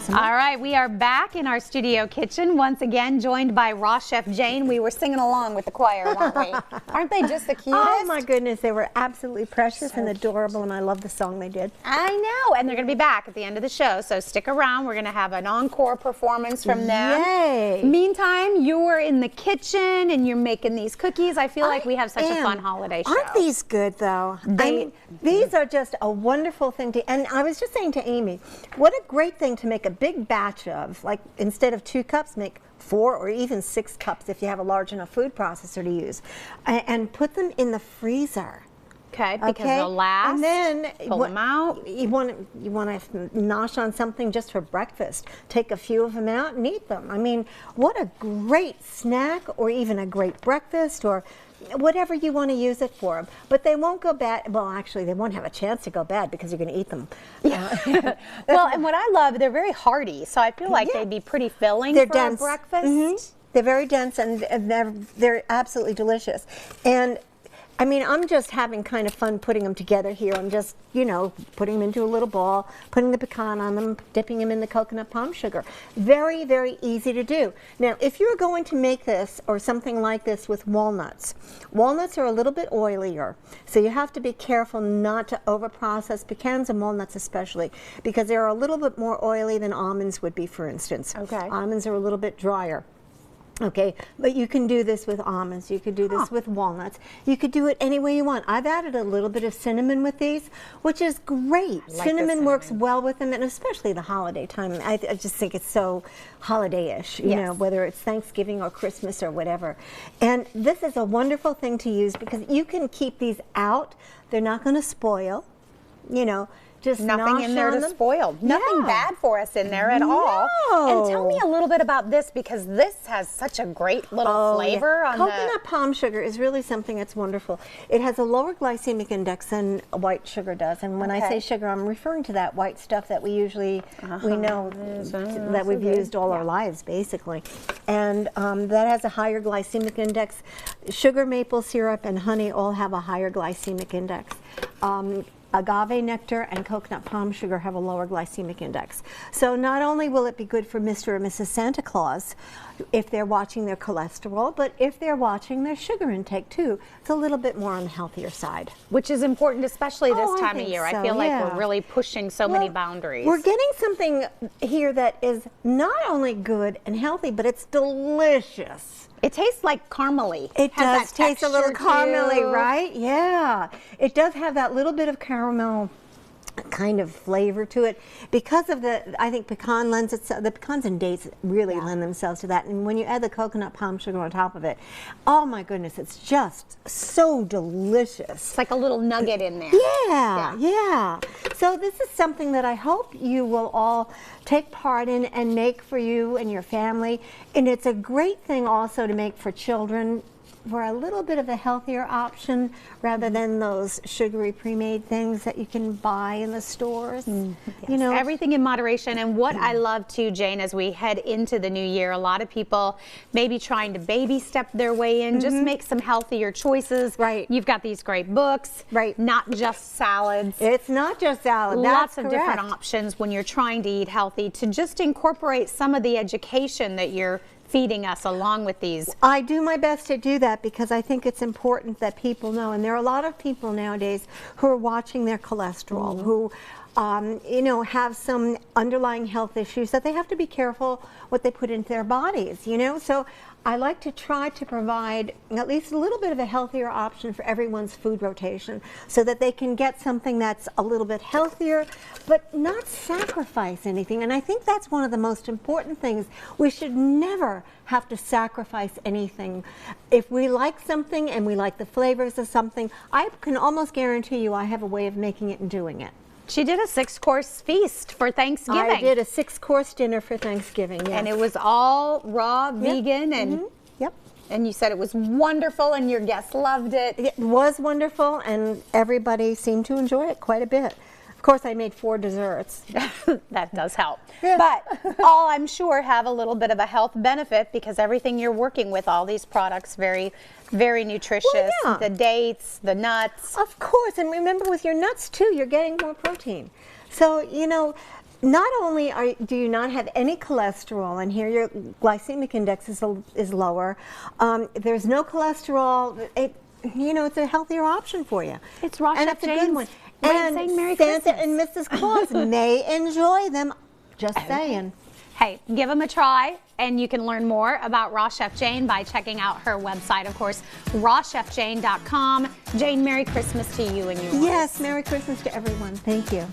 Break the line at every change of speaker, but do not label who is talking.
awesome.
All right, we are back in our studio kitchen once again, joined by Raw Chef Jane. We were singing along with the choir, weren't we? Aren't they just the cutest?
Oh my goodness, they were absolutely precious
So
and adorable, and I love the song they did.
I know, and they're going to be back at the end of the show, so stick around. We're going to have an encore performance from them.
Yay!
Meantime, you're in the kitchen and you're making these cookies. I feel like we have such a fun holiday show.
Aren't these good though? I mean, these are just a wonderful thing to, and I was just saying to Amy, what a great thing to make a big batch of, like instead of 2 cups, make 4 or even 6 cups if you have a large enough food processor to use, and put them in the freezer.
Okay, because they'll last.
And then
pull them out.
You want to nosh on something just for breakfast. Take a few of them out and eat them. I mean, what a great snack, or even a great breakfast, or whatever you want to use it for. But they won't go bad. Well, actually, they won't have a chance to go bad because you're going to eat them.
Well, and what I love, they're very hearty, so I feel like they'd be pretty filling for
dense.
a breakfast.
They're very dense, and they're absolutely delicious. And I mean, I'm just having kind of fun putting them together here. I'm just, you know, putting them into a little ball, putting the pecan on them, dipping them in the coconut palm sugar. Very, very easy to do. Now, if you're going to make this or something like this with walnuts, walnuts are a little bit oilier, so you have to be careful not to overprocess pecans and walnuts especially, because they're a little bit more oily than almonds would be, for instance.
Okay.
Almonds are a little bit drier. Okay, but you can do this with almonds, you could do this with walnuts, you could do it any way you want. I've added a little bit of cinnamon with these, which is great. Cinnamon works well with them, and especially the holiday time. I just think it's so holiday-ish, you know, whether it's Thanksgiving or Christmas or whatever. And this is a wonderful thing to use because you can keep these out. They're not going to spoil, you know. Just
nothing in there to spoil. Nothing bad for us in there at all. And tell me a little bit about this, because this has such a great little flavor on
coconut palm sugar is really something that's wonderful. It has a lower glycemic index than white sugar does. And when I say sugar, I'm referring to that white stuff that we usually, we know that we've used all our lives, basically. And that has a higher glycemic index. Sugar, maple syrup, and honey all have a higher glycemic index. Agave nectar and coconut palm sugar have a lower glycemic index. So not only will it be good for Mr. or Mrs. Santa Claus if they're watching their cholesterol, but if they're watching their sugar intake too, it's a little bit more on the healthier side.
Which is important, especially this time of year.
So,
I feel like we're really pushing so many boundaries.
We're getting something here that is not only good and healthy, but it's delicious.
It tastes like caramely.
It does taste a little caramely, right? Yeah. It does have that little bit of caramel kind of flavor to it because of I think pecan lends itself, the pecans and dates really lend themselves to that. And when you add the coconut palm sugar on top of it, oh my goodness, it's just so delicious.
It's like a little nugget in there.
Yeah. So this is something that I hope you will all take part in and make for you and your family. And it's a great thing also to make for children, for a little bit of a healthier option rather than those sugary pre-made things that you can buy in the stores. You know,
everything in moderation. And what I love too, Jane, as we head into the new year, a lot of people may be trying to baby step their way in, just make some healthier choices.
Right.
You've got these great books.
Right.
Not just salads.
It's not just salad.
Lots of different options when you're trying to eat healthy, to just incorporate some of the education that you're feeding us along with these.
I do my best to do that because I think it's important that people know, and there are a lot of people nowadays who are watching their cholesterol, who you know, have some underlying health issues that they have to be careful what they put into their bodies, you know. So I like to try to provide at least a little bit of a healthier option for everyone's food rotation so that they can get something that's a little bit healthier but not sacrifice anything. And I think that's one of the most important things. We should never have to sacrifice anything. If we like something and we like the flavors of something, I can almost guarantee you I have a way of making it and doing it.
She did a 6-course feast for Thanksgiving.
I did a 6-course dinner for Thanksgiving, yes.
And it was all raw, vegan, and and you said it was wonderful and your guests loved it.
It was wonderful and everybody seemed to enjoy it quite a bit. Of course, I made 4 desserts.
That does help. But all, I'm sure, have a little bit of a health benefit because everything you're working with, all these products, very, very nutritious.
Well,
the dates, the nuts.
Of course, and remember with your nuts too, you're getting more protein. So, you know, not only do you not have any cholesterol, and here your glycemic index is lower, there's no cholesterol. It's a healthier option for you.
It's Raw
and
Chef
it's a good one.
And saying Merry
Santa
Christmas.
and Mrs. Claus may enjoy them. Just saying.
Hey, give them a try, and you can learn more about Raw Chef Jane by checking out her website, of course, rawchefjane.com. Jane, Merry Christmas to you and yours.
Yes, Merry Christmas to everyone. Thank you.